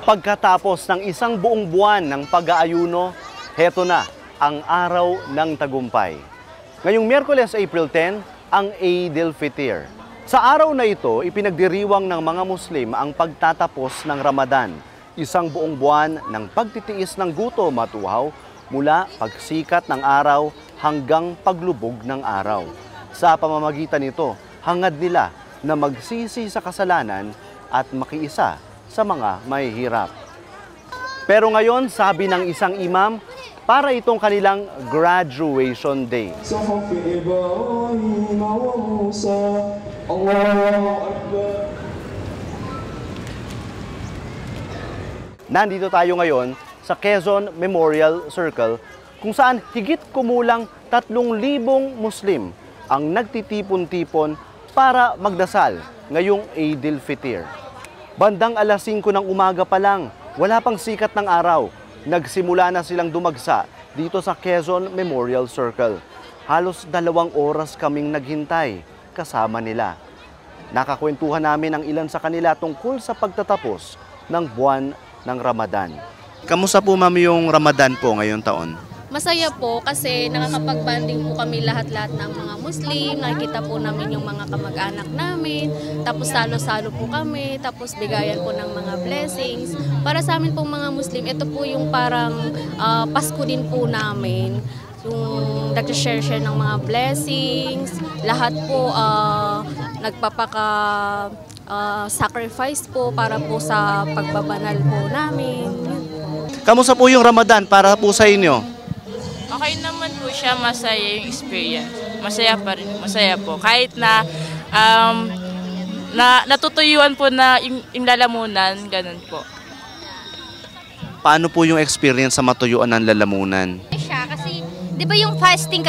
Pagkatapos ng isang buong buwan ng pag-aayuno, heto na ang araw ng tagumpay. Ngayong Miyerkules, April 10, ang Eid al-Fitr. Sa araw na ito, ipinagdiriwang ng mga Muslim ang pagtatapos ng Ramadan, isang buong buwan ng pagtitiis ng gutom at uhaw mula pagsikat ng araw hanggang paglubog ng araw. Sa pamamagitan nito, hangad nila na magsisi sa kasalanan at makiisa sa mga mahihirap. Pero ngayon, sabi ng isang imam, para itong kanilang graduation day. Nandito tayo ngayon sa Quezon Memorial Circle kung saan higit kumulang 3,000 Muslim ang nagtitipon-tipon para magdasal ngayong Eid al-Fitr. Bandang alas 5 ng umaga pa lang, wala pang sikat ng araw, nagsimula na silang dumagsa dito sa Quezon Memorial Circle. Halos 2 oras kaming naghintay kasama nila. Nakakwentuhan namin ang ilan sa kanila tungkol sa pagtatapos ng buwan ng Ramadan. Kamusta po ma'am yung Ramadan po ngayong taon? Masaya po kasi nakakapag-banding po kami lahat-lahat ng mga Muslim. Nakikita po namin yung mga kamag-anak namin. Tapos salo-salo po kami. Tapos bigayan po ng mga blessings. Para sa amin pong mga Muslim, ito po yung parang Pasko din po namin. Yung nag-share ng mga blessings. Lahat po nagpapaka-sacrifice po para po sa pagbabanal po namin. Kamusta po yung Ramadan para po sa inyo? Okay naman po siya, masaya yung experience. Masaya pa rin, masaya po. Kahit na natutuyuan po na yung lalamunan, ganun po. Paano po yung experience sa matuyuan ng lalamunan? Siya kasi 'di ba yung fasting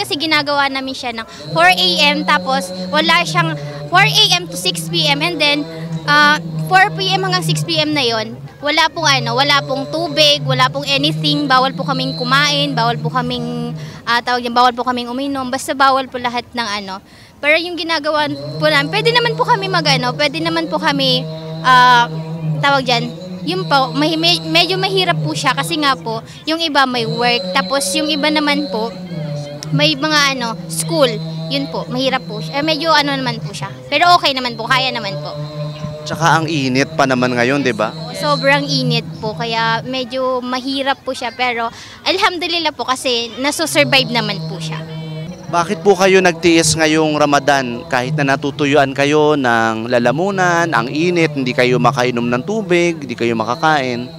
kasi ginagawa namin siya ng 4 AM tapos wala siyang 4 AM to 6 PM and then 4 PM hanggang 6 PM na yon. Wala pong tubig, wala pong anything, bawal po kaming kumain, bawal po kaming uminom, basta bawal po lahat ng Pero yung ginagawa po namin, pwede naman po kami yun po, medyo mahirap po siya kasi nga po, yung iba may work, tapos yung iba naman po, may mga school, yun po, mahirap po siya. Medyo naman po siya, pero okay naman po, kaya naman po. Tsaka ang init pa naman ngayon, di ba? Sobrang init po, kaya medyo mahirap po siya, pero alhamdulillah po kasi nasosurvive naman po siya. Bakit po kayo nagtiis ngayong Ramadan kahit na natutuyuan kayo ng lalamunan, ang init, hindi kayo makainom ng tubig, hindi kayo makakain?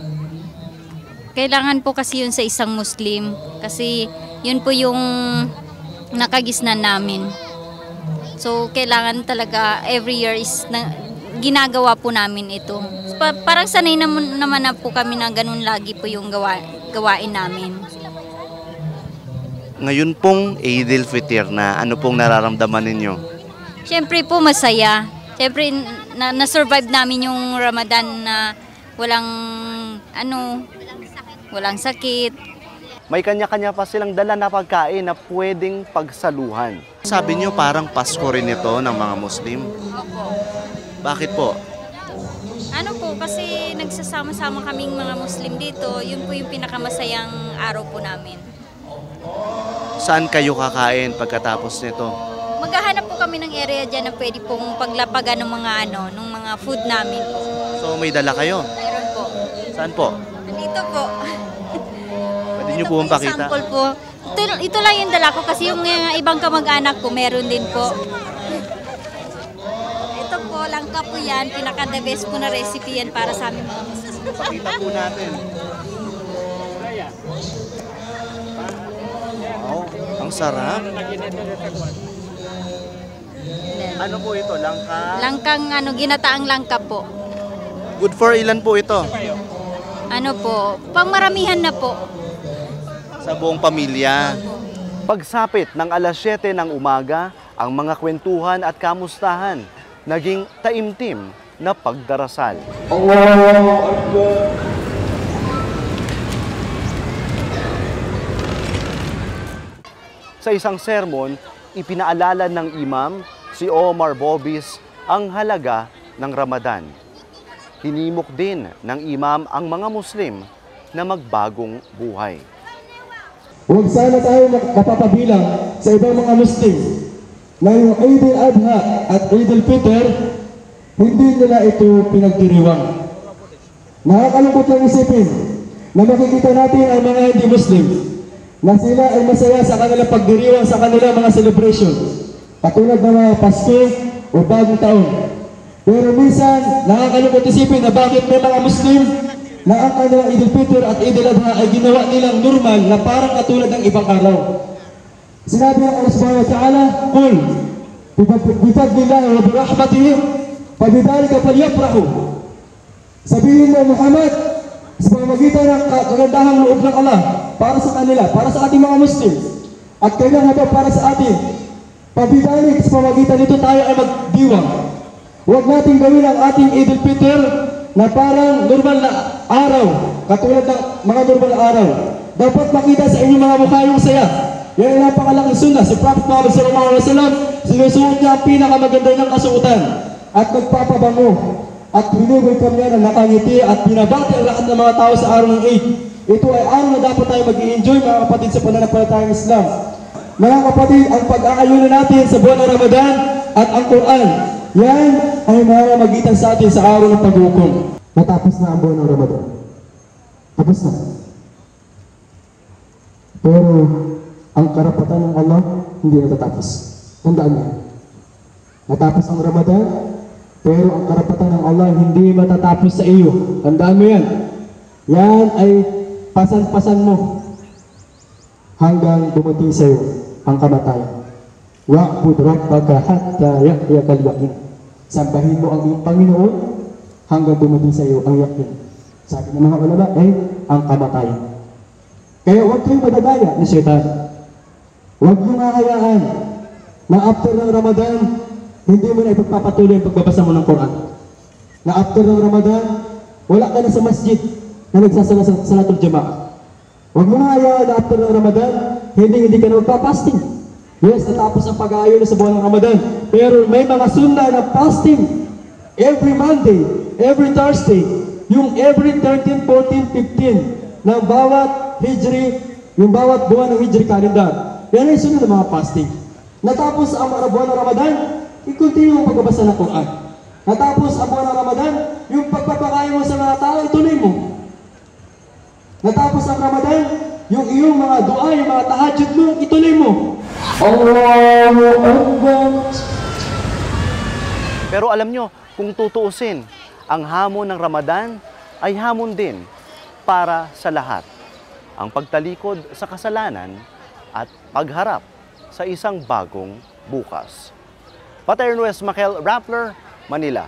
Kailangan po kasi yun sa isang Muslim kasi yun po yung nakagisnan namin. So kailangan talaga every year is ginagawa po namin ito. Parang sanay naman na po kami na ganun lagi po yung gawain namin. Ngayon pong Eid al-Fitr na, ano pong nararamdaman ninyo? Siyempre po masaya. Siyempre na-survive namin yung Ramadan na walang sakit. May kanya-kanya pa silang dala na pagkain na pwedeng pagsaluhan. Sabi niyo parang Pasko rin ito ng mga Muslim? Opo. Bakit po? Kasi nagsasama-sama kaming mga Muslim dito. Yun po yung pinakamasayang araw po namin. Saan kayo kakain pagkatapos nito? Maghahanap po kami ng area dyan na pwede pong paglapagan ng mga food namin po. So may dala kayo? Mayroon po. Saan po? Dito po. Pwede niyo po pakita? Sample po. Ito lang yung dala ko kasi yung ibang kamag-anak ko meron din po. Ito po, langka po yan. Pinaka-the best po na recipe yan para sa aming mga Muslim. Pakita po natin. Wow, ang sarap. Ano po ito? Langka? Langkang ginataang langka po. Good for ilan po ito? Pangmaramihan na po. Sa buong pamilya. Pagsapit ng alas 7 ng umaga, ang mga kwentuhan at kamustahan naging taimtim na pagdarasal. Allahu Akbar. Sa isang sermon, ipinaalala ng imam, si Omar Bobis, ang halaga ng Ramadan. hinimok din ng imam ang mga Muslim na magbagong buhay. Huwag sana tayo mapapabilang sa ibang mga Muslim na yung Eid al-Adha at Eid al-Fitr, hindi nila ito pinagdiriwang. Nakakalungkot lang isipin na makikita natin ang mga hindi Muslim na sila ay masaya sa kanilang pagdiriwang sa kanilang mga celebration, katulad ng mga Pasko o Bagong Taon. Pero minsan, nakakalungkot isipin na bakit may mga Muslim na ang kanilang Eid al-Fitr at Eid al-Adha ay ginawa nilang normal na parang katulad ng ibang araw. Sinabi ng Allah subhanahu wa ta'ala, "Qul bifadlillahi wa birahmatihi fabidhalika falyafrahu." Sabihin mo, Muhammad, sa pamamagitan ng kagandahang loob ng Allah para sa kanila, para sa ating mga Muslim, at kanyang habang para sa atin, pabidhalik sa pamamagitan nito tayo ay magdiwang. Huwag natin gawin ang ating Eid al-Fitr na parang normal na araw, katulad ng mga normal na araw. Dapat makita sa inyong mga mukha yung saya. Yan ang napakalaking sunnah. Si Prophet Muhammad sallallahu alaihi wasallam, sinusuot niya ang pinakamaganda ng kasuotan at nagpapabango at winugulkam niya na nakangiti at binabati ang lahat ng mga tao sa araw ng Eid. Ito ay araw na dapat tayo mag-i-enjoy, mga kapatid, sa pananampalatayang Islam. Mga kapatid, ang pag-aayuno natin sa buwan ng Ramadan at ang Quran, yan ay mamamagitan sa atin sa araw ng paghukom. Natapos na ang buwan ng Ramadan. Tapos na. Pero ang karapatan ng Allah hindi natatapos. Tandaan niyo. Natapos ang Ramadan, pero ang karapatan ng Allah hindi matatapos sa iyo. Tandaan mo yan. Yan ay pasan-pasan mo hanggang dumating sa iyo ang kamatayan. Wa'bud rabbaka hatta ya'tiyakal yaqin. Sambahin mo ang iyong Panginoon hanggang dumating sa iyo ang yakin. Sabi ng mga ulama ay ang kamatayan. Kaya huwag kayong madadaya ni Satan. Huwag niyong hahayaan na after ng Ramadan, hindi mo na ipagpapatuloy ang pagbabasa mo ng Quran. Na after ng Ramadan, wala ka na sa masjid na nagsasala sa Salatul Jama'ah. Huwag mo na hahayaan na after ng Ramadan, hindi ka na magpa-fasting. Yes, natapos ang pag-aayon sa buwan ng Ramadan. Pero may mga sunnah na fasting every Monday, every Thursday, yung every 13, 14, 15 ng bawat Hijri, yung bawat buwan ng Hijri calendar. Yan ay sunnah ng mga fasting. Natapos ang buwan ng Ramadan, i-continue ang pagbabasa ng Quran. Natapos ang buwan ng Ramadan, yung pagpapakain mo sa mga tao, ituloy mo. Natapos ang Ramadan, yung iyong mga dua, yung mga tahajjud mo, ituloy mo. Allahu Akbar. Pero alam nyo, kung tutuusin, ang hamon ng Ramadan ay hamon din para sa lahat. Ang pagtalikod sa kasalanan at pagharap sa isang bagong bukas. Paterno West Makel, Rappler, Manila.